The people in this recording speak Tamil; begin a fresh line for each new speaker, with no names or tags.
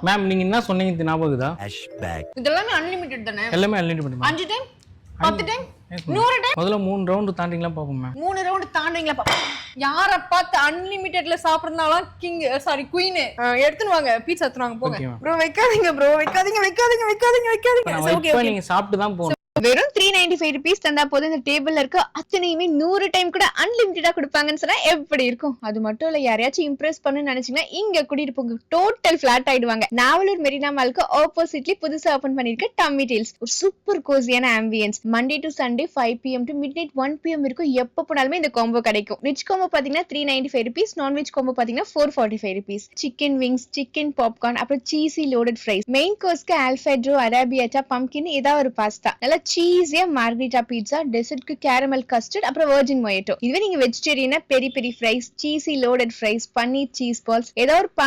மேம் நீங்க என்ன சொன்னீங்க ஞாபகம் இருக்குதா?
இதெல்லாம் அன்லிமிட்டட் தானே?
எல்லாமே அன்லிமிட்டட் பண்ணுங்க.
5 டைம் 10 டைம் 100 டைம்
முதல்ல 3 ரவுண்ட் தாண்டிங்களா பாப்போம் மேம்.
3 ரவுண்ட் தாண்டிங்களா பாப்போம். யார பார்த்து அன்லிமிட்டட்ல சாப்பிடுறனால கிங் சாரி குயின் எடுத்துன்னு வாங்க பீட்சா எடுத்துவாங்க போங்க. ப்ரோ வைக்காதீங்க ப்ரோ வைக்காதீங்க.
ஓகே நீங்க சாப்பிட்டு தான் போணும்.
வெறும் 395 rupees தந்தா போதும் இந்த டேபிள்ல இருக்க அத்தனையுமே 100 டைம் கூட அன்லிமிட்டடா கொடுப்பாங்கன்னு சொன்னா எப்படி இருக்கும்? அது மட்டும் இல்ல யாரையாச்சும் இம்ப்ரெஸ் பண்ணு நினைச்சீங்கன்னா இங்க கூட்டிட்டு போங்க, டோட்டல் பிளாட் ஆயிடுவாங்க. நாவலூர் மெரினா மாலுக்கு ஆப்போசிட்லி புதுசா ஓபன் பண்ணிருக்க டம்மி டீல்ஸ் ஒரு சூப்பர் கோசியான ambience. Monday to Sunday 5 PM to midnight 1 PM வரைக்கும் எப்ப போனாலுமே இந்த காம்போ கிடைக்கும். வெஜ் காம்போ பாத்தீங்கன்னா 395 rupees, நான்வெஜ் காம்போ பாத்தீங்கன்னா 445 rupees. Chicken wings, chicken popcorn, அப்புறம் சீசி லோடட் ஃப்ரைஸ். மெயின் கோர்ஸ்க்கு ஆல்ஃபெட்ரோ, அரேபியாட்டா, பம்கின், ஏதாவது ஒரு பாஸ்தா. நல்லா சீஸியா மார்கரிட்டா பீட்சா, டெசர்ட்க்கு கேரமல் கஸ்டர்ட், அப்புறம் வர்ஜின் மொயட்டோ. இதுவே நீங்க வெஜிடேரியனா பெரி பெரி ஃப்ரைஸ், சீசி லோடட் ஃப்ரைஸ், பன்னீர் சீஸ் பால்ஸ், ஏதோ ஒரு பாஸ்தா